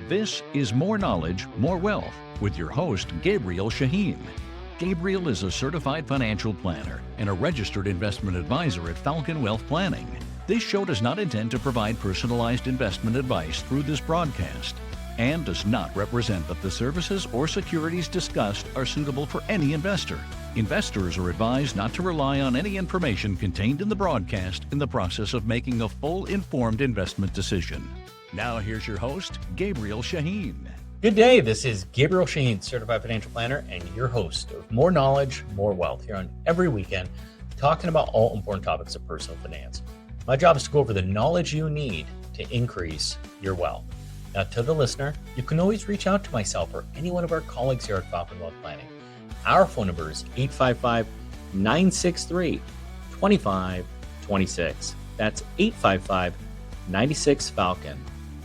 This is More Knowledge, More Wealth with your host, Gabriel Shahin. Gabriel is a certified financial planner and a registered investment advisor at Falcon Wealth Planning. This show does not intend to provide personalized investment advice through this broadcast and does not represent that the services or securities discussed are suitable for any investor. Investors are advised not to rely on any information contained in the broadcast in the process of making a full informed investment decision. Now here's your host, Gabriel Shahin. Good day. This is Gabriel Shahin, certified financial planner and your host of More Knowledge, More Wealth here on every weekend, talking about all important topics of personal finance. My job is to go over the knowledge you need to increase your wealth. Now, to the listener, you can always reach out to myself or any one of our colleagues here at Falcon Wealth Planning. Our phone number is 855-963-2526. That's 855-96-FALCON,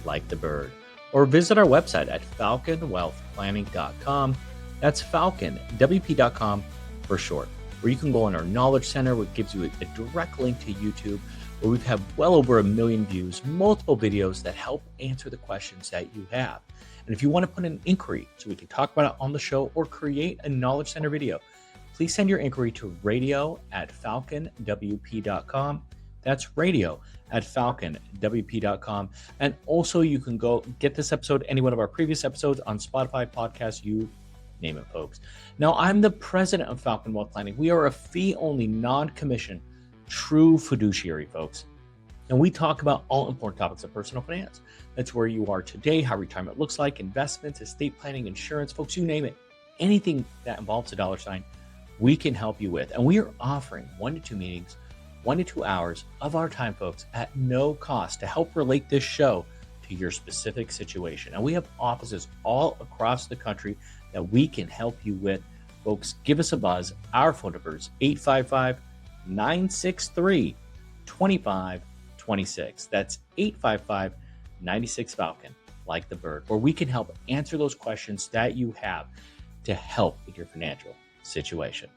like the bird. Or visit our website at falconwealthplanning.com. That's falconwp.com for short, where you can go on our Knowledge Center, which gives you a direct link to YouTube, where we've had well over 1 million views, multiple videos that help answer the questions that you have. And if you want to put an inquiry so we can talk about it on the show or create a Knowledge Center video, please send your inquiry to radio@falconwp.com. That's radio@falconwp.com. And also you can go get this episode, any one of our previous episodes on Spotify, podcasts, you name it, folks. Now, I'm the president of Falcon Wealth Planning. We are a fee-only, non-commission, true fiduciary, folks. And we talk about all important topics of personal finance. That's where you are today, how retirement looks like, investments, estate planning, insurance, folks, you name it. Anything that involves a dollar sign, we can help you with. And we are offering 1 to 2 meetings, 1 to 2 hours of our time, folks, at no cost to help relate this show to your specific situation. And we have offices all across the country that we can help you with. Folks, give us a buzz. Our phone number is 855-963-2526. That's 855-96-FALCON, like the bird, where we can help answer those questions that you have to help with your financial situation.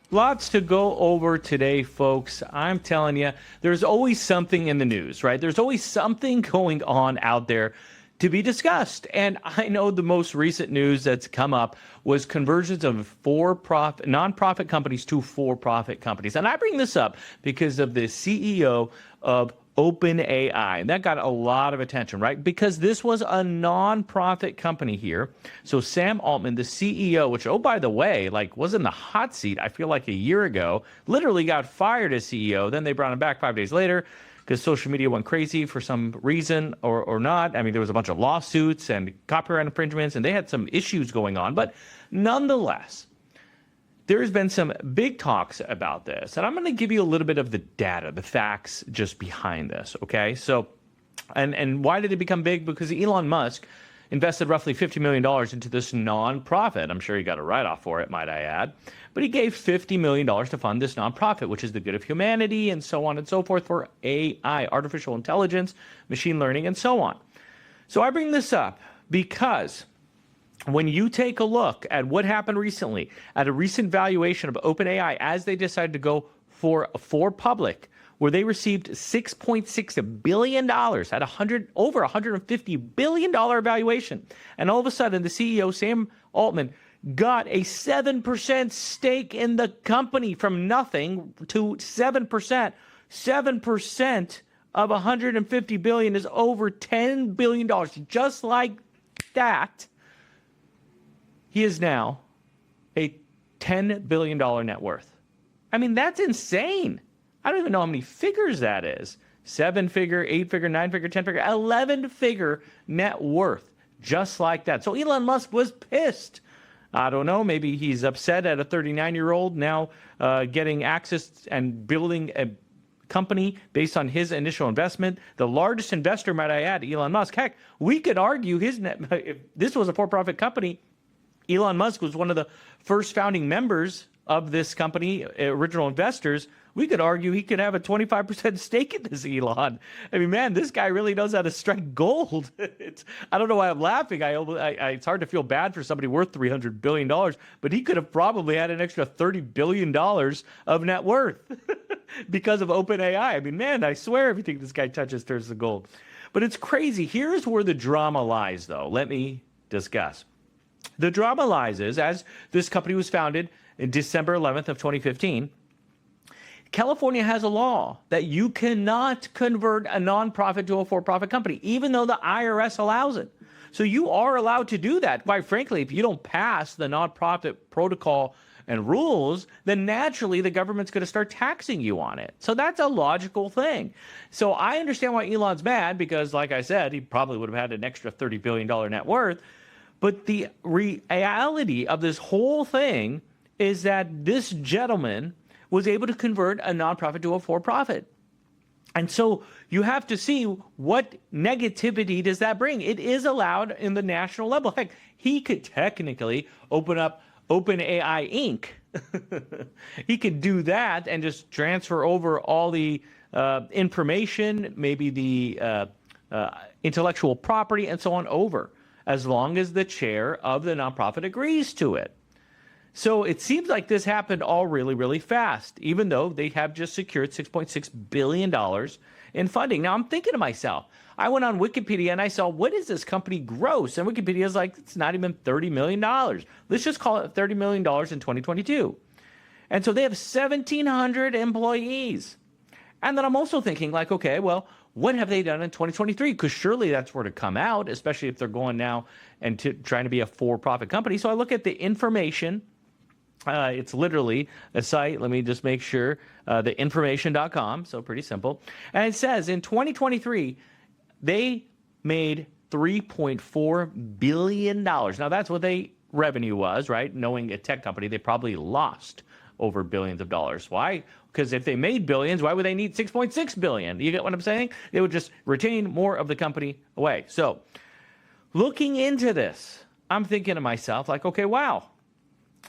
Lots to go over today, folks. I'm telling you, there's always something in the news, right? There's always something going on out there to be discussed. And I know the most recent news that's come up was conversions of nonprofit companies to for-profit companies. And I bring this up because of the CEO of OpenAI, and that got a lot of attention, right? Because this was a nonprofit company here. So Sam Altman, the CEO, which, oh, by the way, was in the hot seat, I feel like a year ago, literally got fired as CEO. Then they brought him back 5 days later because social media went crazy for some reason or not. I mean, there was a bunch of lawsuits and copyright infringements, and they had some issues going on. But nonetheless, there's been some big talks about this, and I'm going to give you a little bit of the data, the facts just behind this, okay? So, and why did it become big? Because Elon Musk invested roughly $50 million into this nonprofit. I'm sure he got a write-off for it, might I add. But he gave $50 million to fund this nonprofit, which is the good of humanity and so on and so forth for AI, artificial intelligence, machine learning, and so on. So I bring this up because when you take a look at what happened recently, at a recent valuation of OpenAI as they decided to go for public, where they received $6.6 billion at over $150 billion valuation. And all of a sudden, the CEO, Sam Altman, got a 7% stake in the company from nothing to 7%. 7% of $150 billion is over $10 billion. Just like that, he is now a $10 billion net worth. I mean, that's insane. I don't even know how many figures that is. 7-figure, 8-figure, 9-figure, 10-figure, 11-figure net worth. Just like that. So Elon Musk was pissed. I don't know. Maybe he's upset at a 39-year-old now getting access and building a company based on his initial investment. The largest investor, might I add, Elon Musk. Heck, we could argue if this was a for-profit company, Elon Musk was one of the first founding members of this company, original investors. We could argue he could have a 25% stake in this, Elon. I mean, man, this guy really knows how to strike gold. I don't know why I'm laughing. It's hard to feel bad for somebody worth $300 billion, but he could have probably had an extra $30 billion of net worth because of OpenAI. I mean, man, I swear everything this guy touches turns to gold. But it's crazy. Here's where the drama lies, though. Let me discuss. The drama lies is, as this company was founded in December 11th of 2015, California has a law that you cannot convert a nonprofit to a for-profit company, even though the IRS allows it. So you are allowed to do that. Quite frankly, if you don't pass the nonprofit protocol and rules, then naturally the government's going to start taxing you on it. So that's a logical thing. So I understand why Elon's mad, because like I said, he probably would have had an extra $30 billion net worth. But the reality of this whole thing is that this gentleman was able to convert a nonprofit to a for-profit. And so you have to see what negativity does that bring. It is allowed in the national level. Heck, he could technically open up OpenAI Inc. He could do that and just transfer over all the information, maybe the intellectual property and so on over, as long as the chair of the nonprofit agrees to it. So it seems like this happened all really, really fast, even though they have just secured $6.6 billion in funding. Now, I'm thinking to myself, I went on Wikipedia and I saw, what is this company gross? And Wikipedia is like, it's not even $30 million. Let's just call it $30 million in 2022. And so they have 1,700 employees. And then I'm also thinking like, okay, well, what have they done in 2023? Because surely that's where to come out, especially if they're going now and trying to be a for-profit company. So I look at the information. It's literally a site. Let me just make sure. Theinformation.com. So pretty simple. And it says in 2023, they made $3.4 billion. Now, that's what they revenue was, right? Knowing a tech company, they probably lost over billions of dollars. Why? Because if they made billions, why would they need 6.6 billion? You get what I'm saying? They would just retain more of the company away. So looking into this, I'm thinking to myself like, okay, wow,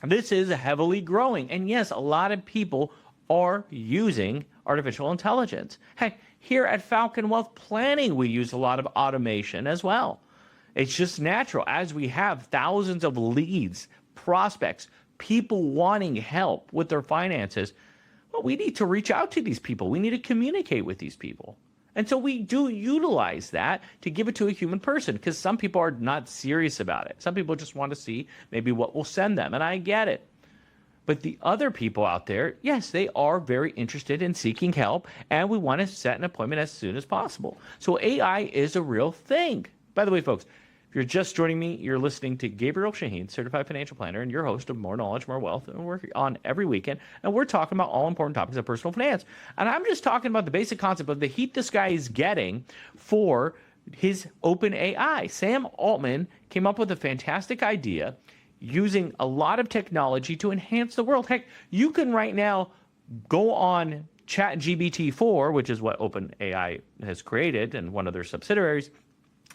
this is heavily growing. And yes, a lot of people are using artificial intelligence. Heck, here at Falcon Wealth Planning, we use a lot of automation as well. It's just natural. As we have thousands of leads, prospects, people wanting help with their finances, well, we need to reach out to these people. We need to communicate with these people. And so we do utilize that to give it to a human person, because some people are not serious about it. Some people just want to see maybe what we'll send them, and I get it. But the other people out there, yes, they are very interested in seeking help, and we want to set an appointment as soon as possible. So AI is a real thing. By the way, folks, if you're just joining me, you're listening to Gabriel Shahin, Certified Financial Planner, and your host of More Knowledge, More Wealth. And we're on every weekend, and we're talking about all important topics of personal finance. And I'm just talking about the basic concept of the heat this guy is getting for his OpenAI. Sam Altman came up with a fantastic idea using a lot of technology to enhance the world. Heck, you can right now go on ChatGPT-4, which is what OpenAI has created and one of their subsidiaries,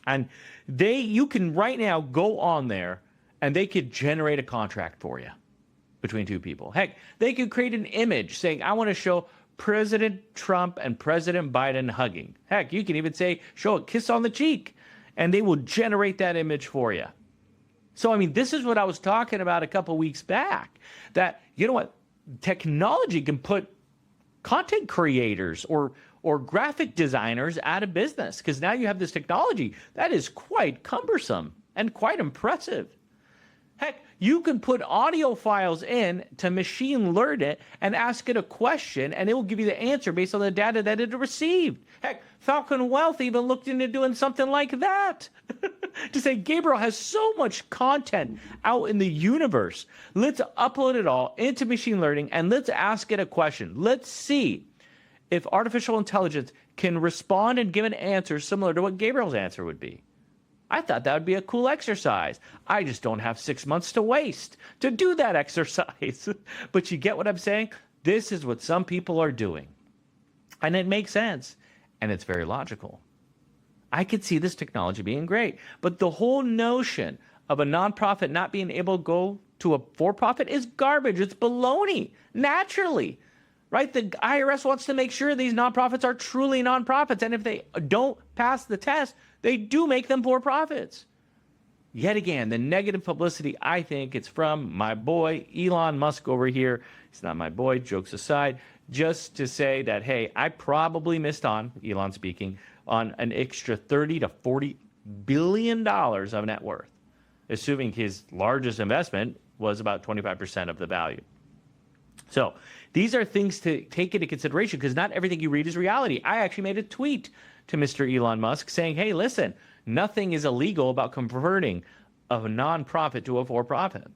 and you can right now go on there and they could generate a contract for you between two people. Heck, they could create an image saying, I want to show President Trump and President Biden hugging. Heck, you can even say, show a kiss on the cheek, and they will generate that image for you. So, I mean, this is what I was talking about a couple weeks back, that, you know what, technology can put content creators or graphic designers out of business, because now you have this technology that is quite cumbersome and quite impressive. Heck, you can put audio files in to machine learn it and ask it a question, and it will give you the answer based on the data that it received. Heck, Falcon Wealth even looked into doing something like that. To say, Gabriel has so much content out in the universe. Let's upload it all into machine learning, and let's ask it a question. Let's see if artificial intelligence can respond and give an answer similar to what Gabriel's answer would be. I thought that would be a cool exercise. I just don't have 6 months to waste to do that exercise. But you get what I'm saying? This is what some people are doing. And it makes sense. And it's very logical. I could see this technology being great. But the whole notion of a nonprofit not being able to go to a for-profit is garbage. It's baloney, naturally. Right? The IRS wants to make sure these nonprofits are truly nonprofits. And if they don't pass the test, they do make them for-profits. Yet again, the negative publicity, I think it's from my boy Elon Musk over here. He's not my boy, jokes aside. Just to say that, hey, I probably missed on, Elon speaking, on an extra 30 to 40 billion dollars of net worth, assuming his largest investment was about 25% of the value. So these are things to take into consideration because not everything you read is reality. I actually made a tweet to Mr. Elon Musk saying, hey, listen, nothing is illegal about converting a nonprofit to a for-profit.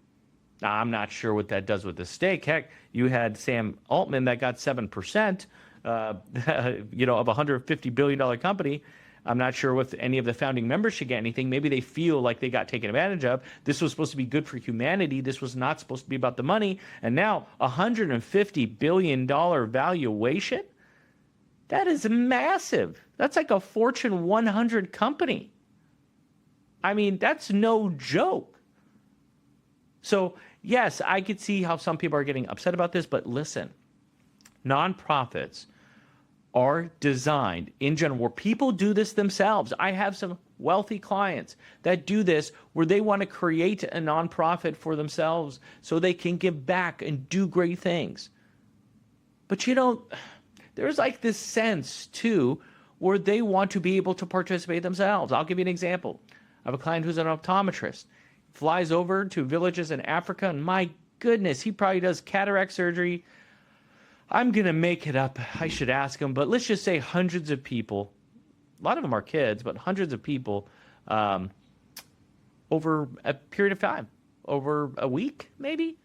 Now, I'm not sure what that does with the stake. Heck, you had Sam Altman that got 7%, of a $150 billion company. I'm not sure if any of the founding members should get anything. Maybe they feel like they got taken advantage of. This was supposed to be good for humanity. This was not supposed to be about the money. And now $150 billion valuation? That is massive. That's like a Fortune 100 company. I mean, that's no joke. So, yes, I could see how some people are getting upset about this, but listen, nonprofits are designed in general where people do this themselves. I have some wealthy clients that do this where they want to create a nonprofit for themselves so they can give back and do great things. But there's like this sense too where they want to be able to participate themselves. I'll give you an example. I have a client who's an optometrist, flies over to villages in Africa, and my goodness, he probably does cataract surgery. I'm going to make it up. I should ask him, but let's just say hundreds of people, a lot of them are kids, but hundreds of people over a period of time, over a week maybe.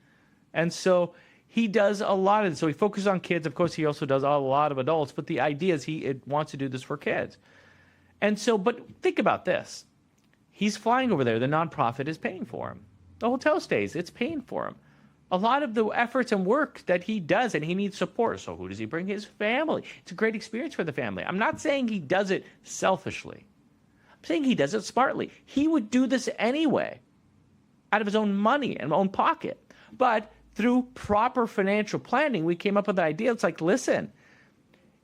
And so he does a lot of it. So he focuses on kids. Of course, he also does a lot of adults, but the idea is he wants to do this for kids. And so, but think about this. He's flying over there. The nonprofit is paying for him. The hotel stays. It's paying for him. A lot of the efforts and work that he does, and he needs support. So who does he bring? His family. It's a great experience for the family. I'm not saying he does it selfishly. I'm saying he does it smartly. He would do this anyway, out of his own money and own pocket. But through proper financial planning, we came up with the idea. It's like, listen,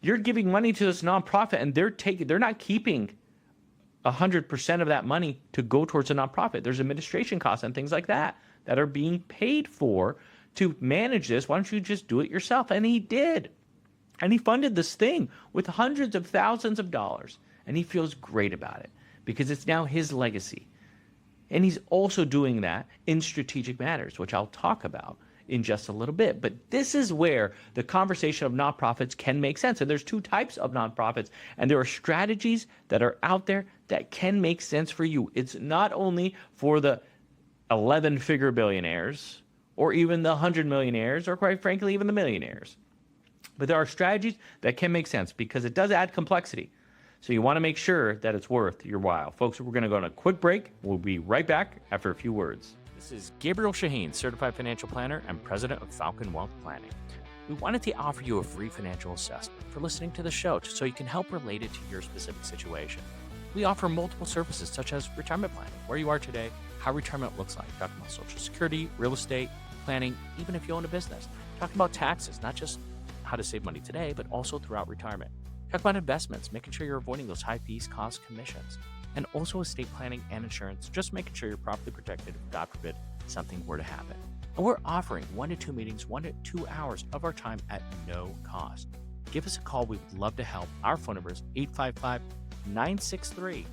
you're giving money to this nonprofit, and they're not keeping 100% of that money to go towards a nonprofit. There's administration costs and things like that are being paid for to manage this. Why don't you just do it yourself? And he did. And he funded this thing with hundreds of thousands of dollars. And he feels great about it because it's now his legacy. And he's also doing that in strategic matters, which I'll talk about in just a little bit. But this is where the conversation of nonprofits can make sense. And there's two types of nonprofits, and there are strategies that are out there that can make sense for you. It's not only for the 11-figure billionaires or even the 100 millionaires or, quite frankly, even the millionaires. But there are strategies that can make sense because it does add complexity. So you want to make sure that it's worth your while. Folks, we're going to go on a quick break. We'll be right back after a few words. This is Gabriel Shahin, Certified Financial Planner and President of Falcon Wealth Planning. We wanted to offer you a free financial assessment for listening to the show so you can help relate it to your specific situation. We offer multiple services such as retirement planning, where you are today, how retirement looks like, talking about Social Security, real estate, planning, even if you own a business. Talking about taxes, not just how to save money today, but also throughout retirement. Talk about investments, making sure you're avoiding those high fees, costs, commissions. And also estate planning and insurance, just making sure you're properly protected if, God forbid, something were to happen. And we're offering 1 to 2 meetings, 1 to 2 hours of our time at no cost. Give us a call. We would love to help. Our phone number is 855-963-2526.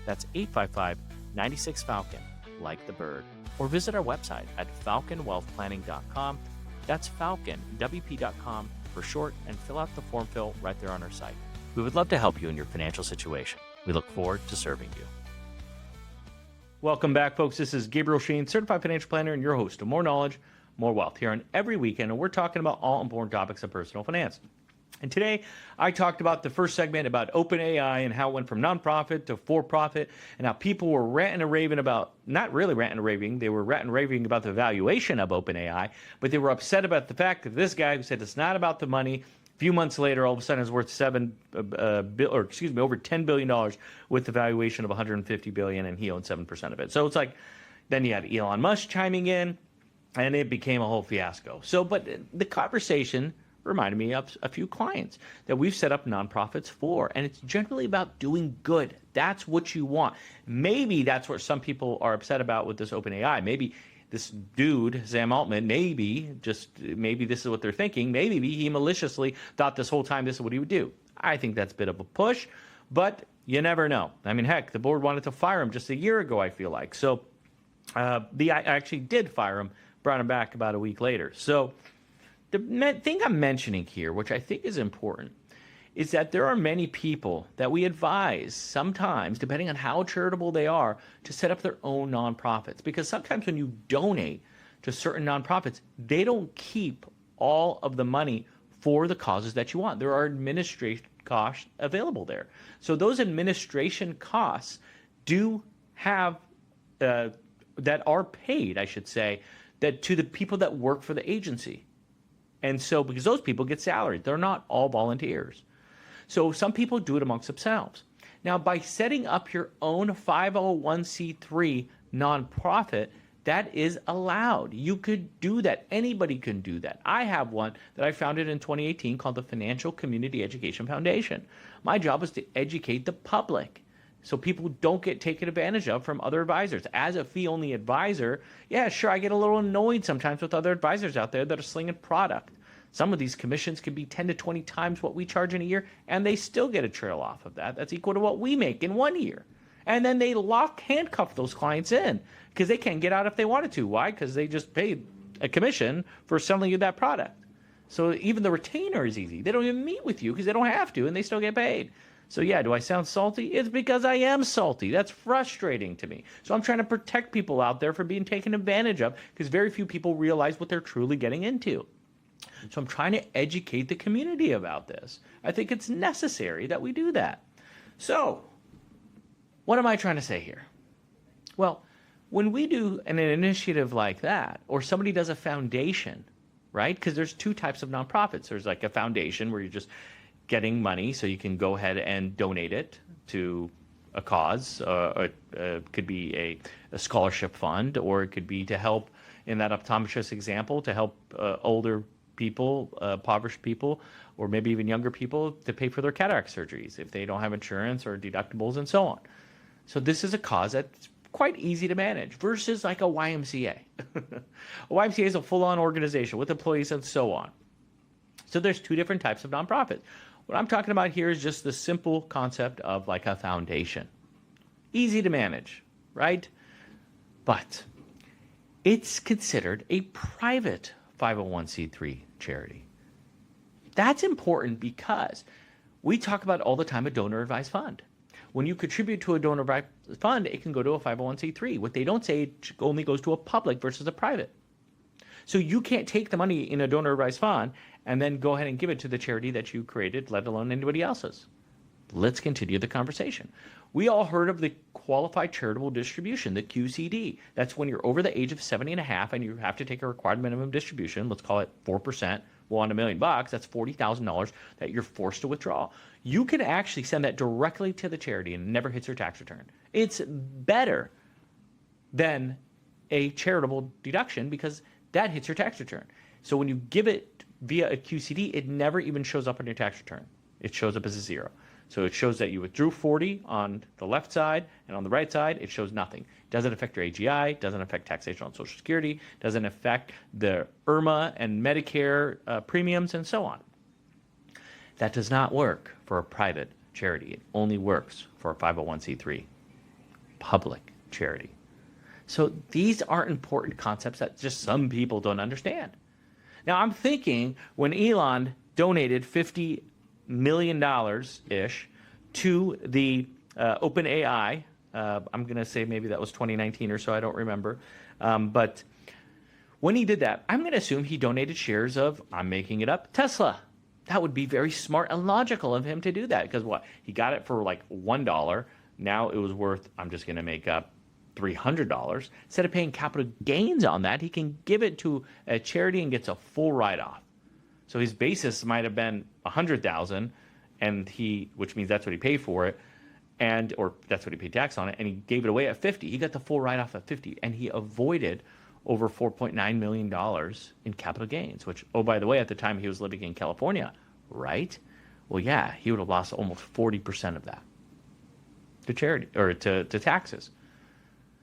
That's 855-96-FALCON, like the bird. Or visit our website at falconwealthplanning.com. That's falconwp.com for short, and fill out the form fill right there on our site. We would love to help you in your financial situation. We look forward to serving you. Welcome back, folks. This is Gabriel Shahin, Certified Financial Planner, and your host of More Knowledge, More Wealth here on every weekend. And we're talking about all important topics of personal finance. And today, I talked about the first segment about OpenAI and how it went from nonprofit to for-profit, and how people were ranting and raving about, not really ranting and raving, they were ranting and raving about the valuation of OpenAI, but they were upset about the fact that this guy who said it's not about the money, a few months later, all of a sudden it's worth over $10 billion with the valuation of $150 billion, and he owned 7% of it. So it's like, then you had Elon Musk chiming in, and it became a whole fiasco. So, but the conversation reminded me of a few clients that we've set up nonprofits for, and it's generally about doing good. That's what you want. Maybe that's what some people are upset about with this OpenAI. Maybe this dude, Sam Altman, maybe this is what they're thinking. Maybe he maliciously thought this whole time this is what he would do. I think that's a bit of a push, but you never know. I mean, heck, the board wanted to fire him just a year ago, I feel like. So I actually did fire him, brought him back about a week later. So the thing I'm mentioning here, which I think is important, is that there are many people that we advise sometimes, depending on how charitable they are, to set up their own nonprofits. Because sometimes when you donate to certain nonprofits, they don't keep all of the money for the causes that you want. There are administration costs available there. So those administration costs do have, that are paid, I should say, that to the people that work for the agency. And so, because those people get salaried, they're not all volunteers. So some people do it amongst themselves. Now, by setting up your own 501c3 nonprofit, that is allowed. You could do that. Anybody can do that. I have one that I founded in 2018 called the Financial Community Education Foundation. My job is to educate the public so people don't get taken advantage of from other advisors. As a fee-only advisor, yeah, sure, I get a little annoyed sometimes with other advisors out there that are slinging product. Some of these commissions can be 10 to 20 times what we charge in a year, and they still get a trail off of that. That's equal to what we make in 1 year. And then they handcuff those clients in because they can't get out if they wanted to. Why? Because they just paid a commission for selling you that product. So even the retainer is easy. They don't even meet with you because they don't have to, and they still get paid. So yeah, do I sound salty? It's because I am salty. That's frustrating to me. So I'm trying to protect people out there from being taken advantage of because very few people realize what they're truly getting into. So I'm trying to educate the community about this. I think it's necessary that we do that. So what am I trying to say here? Well, when we do an initiative like that, or somebody does a foundation, right? Because there's two types of nonprofits. There's like a foundation where you're just getting money so you can go ahead and donate it to a cause. It could be a scholarship fund, or it could be to help, in that optometrist example, to help older people, impoverished people, or maybe even younger people to pay for their cataract surgeries if they don't have insurance or deductibles and so on. So this is a cause that's quite easy to manage versus like a YMCA. A YMCA is a full-on organization with employees and so on. So there's two different types of nonprofits. What I'm talking about here is just the simple concept of like a foundation. Easy to manage, right? But it's considered a private 501c3 charity. That's important because we talk about all the time a donor advised fund. When you contribute to a donor advised fund, it can go to a 501c3. What they don't say, it only goes to a public versus a private. So you can't take the money in a donor advised fund and then go ahead and give it to the charity that you created, let alone anybody else's. Let's continue the conversation. We all heard of the qualified charitable distribution, the QCD. That's when you're over the age of 70 and a half and you have to take a required minimum distribution. Let's call it 4%. Well, on $1 million, that's $40,000 that you're forced to withdraw. You can actually send that directly to the charity and it never hits your tax return. It's better than a charitable deduction because that hits your tax return. So when you give it via a QCD, it never even shows up on your tax return. It shows up as a zero. So it shows that you withdrew 40 on the left side, and on the right side, it shows nothing. Doesn't affect your AGI, doesn't affect taxation on Social Security, doesn't affect the IRMA and Medicare premiums, and so on. That does not work for a private charity. It only works for a 501c3 public charity. So these are important concepts that just some people don't understand. Now, I'm thinking when Elon donated $50 million-ish to the OpenAI, I'm going to say maybe that was 2019 or so, I don't remember. But when he did that, I'm going to assume he donated shares of, I'm making it up, Tesla. That would be very smart and logical of him to do that because what? He got it for like $1. Now it was worth, I'm just going to make up, $300. Instead of paying capital gains on that, he can give it to a charity and gets a full write-off. So his basis might have been $100,000, and which means that's what he paid for it, or that's what he paid tax on it, and he gave it away at $50. He got the full write-off at $50, and he avoided over $4.9 million in capital gains. Which, oh, by the way, at the time he was living in California, right? Well, yeah, he would have lost almost 40% of that to charity or to taxes.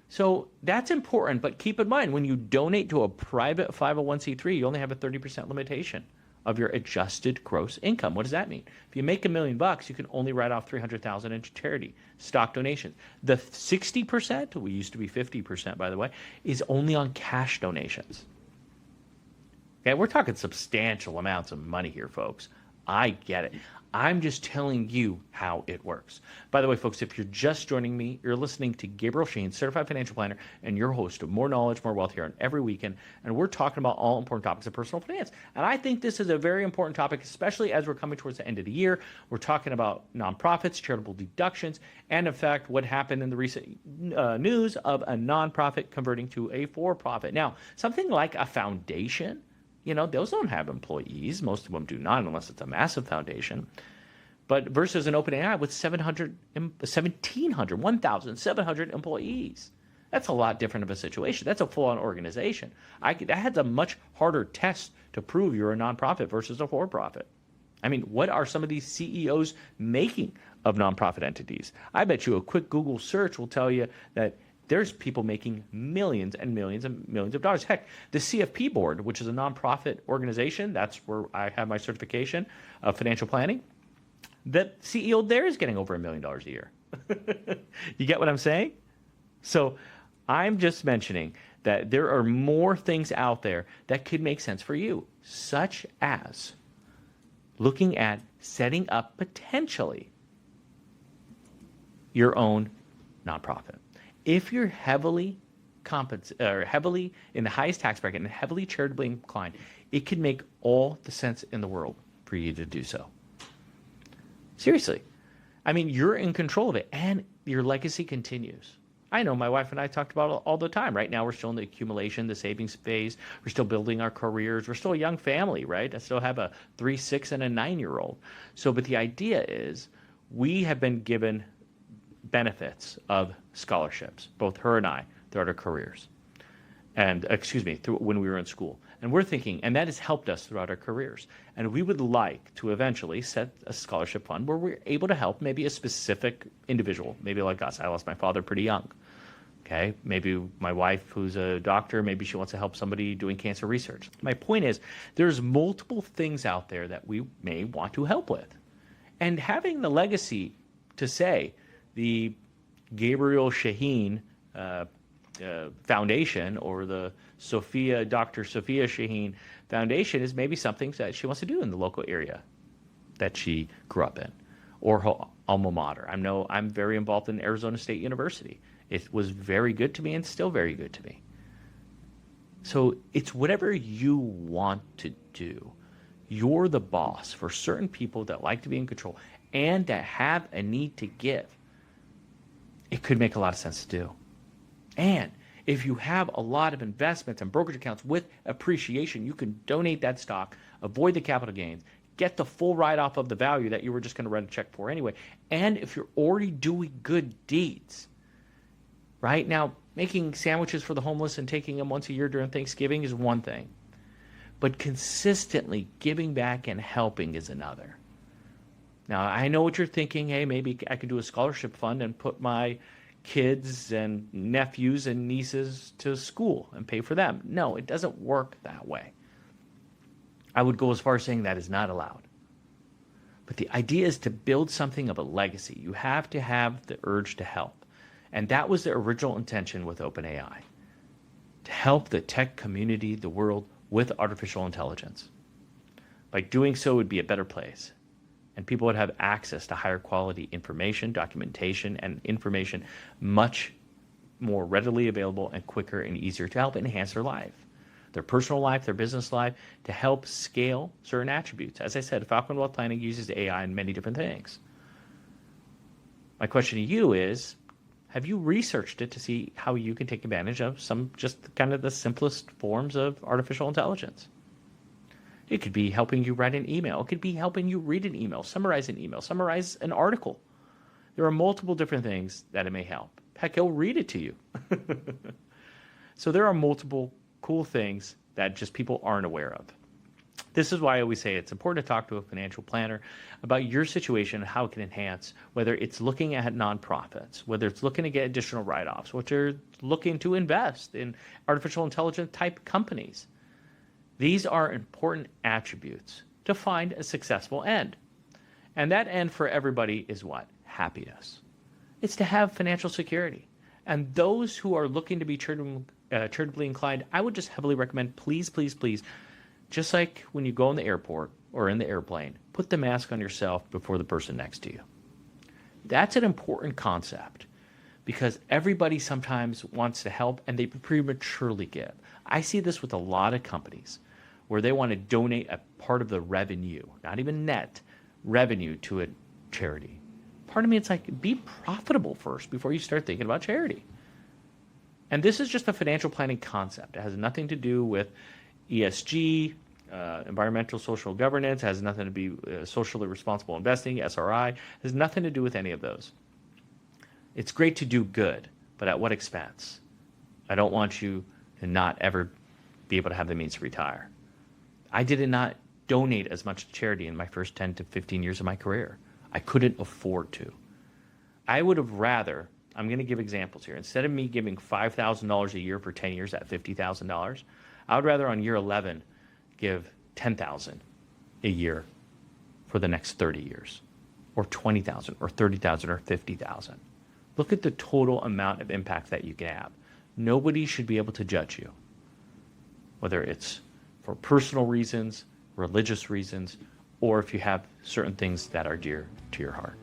So that's important, but keep in mind when you donate to a private 501c3, you only have a 30% limitation of your adjusted gross income. What does that mean? If you make $1 million, you can only write off $300,000 into charity, stock donations. The 60%, we used to be 50%, by the way, is only on cash donations. Okay, we're talking substantial amounts of money here, folks. I get it. I'm just telling you how it works. By the way, folks, if you're just joining me, you're listening to Gabriel Shahin, Certified Financial Planner, and your host of More Knowledge, More Wealth here on every weekend. And we're talking about all important topics of personal finance. And I think this is a very important topic, especially as we're coming towards the end of the year. We're talking about nonprofits, charitable deductions, and in fact, what happened in the recent news of a nonprofit converting to a for-profit. Now, something like a foundation, those don't have employees. Most of them do not, unless it's a massive foundation. But versus an OpenAI with 1,700 employees. That's a lot different of a situation. That's a full-on organization. That has a much harder test to prove you're a nonprofit versus a for-profit. I mean, what are some of these CEOs making of nonprofit entities? I bet you a quick Google search will tell you that there's people making millions and millions and millions of dollars. Heck, the CFP board, which is a nonprofit organization, that's where I have my certification of financial planning, the CEO there is getting over $1 million a year. You get what I'm saying? So I'm just mentioning that there are more things out there that could make sense for you, such as looking at setting up potentially your own nonprofit. If you're heavily in the highest tax bracket and heavily charitably inclined, it can make all the sense in the world for you to do so. Seriously. I mean, you're in control of it and your legacy continues. I know my wife and I talked about it all the time. Right now, we're still in the accumulation, the savings phase. We're still building our careers. We're still a young family, right? I still have a 3, 6, and a 9-year-old. But the idea is we have been given benefits of scholarships, both her and I, throughout our careers. And, through when we were in school. And we're thinking, and that has helped us throughout our careers. And we would like to eventually set a scholarship fund where we're able to help maybe a specific individual, maybe like us. I lost my father pretty young. Okay, maybe my wife, who's a doctor, maybe she wants to help somebody doing cancer research. My point is, there's multiple things out there that we may want to help with. And having the legacy to say, the Gabriel Shahin Foundation or the Dr. Sophia Shahin Foundation is maybe something that she wants to do in the local area that she grew up in, or her alma mater. I'm very involved in Arizona State University. It was very good to me and still very good to me. So it's whatever you want to do. You're the boss for certain people that like to be in control and that have a need to give. It could make a lot of sense to do. And if you have a lot of investments and brokerage accounts with appreciation, you can donate that stock, avoid the capital gains, get the full write-off of the value that you were just going to write a check for anyway. And if you're already doing good deeds, right? Now, making sandwiches for the homeless and taking them once a year during Thanksgiving is one thing. But consistently giving back and helping is another. Now, I know what you're thinking. Hey, maybe I could do a scholarship fund and put my kids and nephews and nieces to school and pay for them. No, it doesn't work that way. I would go as far as saying that is not allowed. But the idea is to build something of a legacy. You have to have the urge to help. And that was the original intention with OpenAI, to help the tech community, the world, with artificial intelligence. By doing so, it would be a better place. And people would have access to higher quality information, documentation, and information much more readily available and quicker and easier to help enhance their life, their personal life, their business life, to help scale certain attributes. As I said, Falcon Wealth Planning uses AI in many different things. My question to you is, have you researched it to see how you can take advantage of some just kind of the simplest forms of artificial intelligence? It could be helping you write an email. It could be helping you read an email, summarize an article. There are multiple different things that it may help. Heck, it'll read it to you. So there are multiple cool things that just people aren't aware of. This is why I always say it's important to talk to a financial planner about your situation and how it can enhance, whether it's looking at nonprofits, whether it's looking to get additional write-offs, whether you're looking to invest in artificial intelligence type companies. These are important attributes to find a successful end. And that end for everybody is what? Happiness. It's to have financial security. And those who are looking to be charitably inclined, I would just heavily recommend, please, please, please, just like when you go in the airport or in the airplane, put the mask on yourself before the person next to you. That's an important concept because everybody sometimes wants to help and they prematurely give. I see this with a lot of companies where they want to donate a part of the revenue, not even net revenue, to a charity. Part of me, it's like, be profitable first before you start thinking about charity. And this is just a financial planning concept. It has nothing to do with ESG, environmental social governance, has nothing to be socially responsible investing, SRI, has nothing to do with any of those. It's great to do good, but at what expense? I don't want you to not ever be able to have the means to retire. I did not donate as much to charity in my first 10 to 15 years of my career. I couldn't afford to. I would have rather, I'm going to give examples here. Instead of me giving $5,000 a year for 10 years at $50,000, I would rather on year 11 give $10,000 a year for the next 30 years, or $20,000 or $30,000 or $50,000. Look at the total amount of impact that you can have. Nobody should be able to judge you, whether it's for personal reasons, religious reasons, or if you have certain things that are dear to your heart.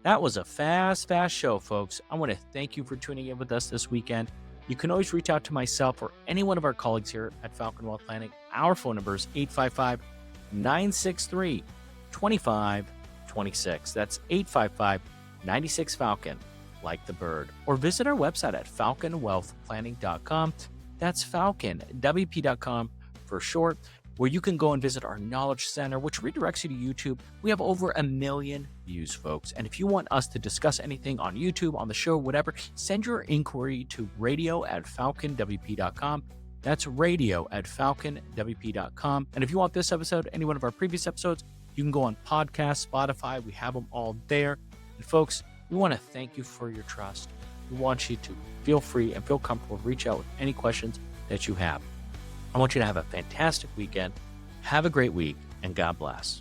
That was a fast show, folks. I want to thank you for tuning in with us this weekend. You can always reach out to myself or any one of our colleagues here at Falcon Wealth Planning. Our phone number is 855-963-2526. That's 855-96-FALCON, like the bird. Or visit our website at falconwealthplanning.com. That's falconwp.com for short, where you can go and visit our Knowledge Center, which redirects you to YouTube. We have over 1 million views, folks. And if you want us to discuss anything on YouTube, on the show, whatever, send your inquiry to radio@falconwp.com. That's radio@falconwp.com. And if you want this episode, any one of our previous episodes, you can go on podcast, Spotify. We have them all there. And folks, we want to thank you for your trust. We want you to feel free and feel comfortable to reach out with any questions that you have. I want you to have a fantastic weekend. Have a great week, and God bless.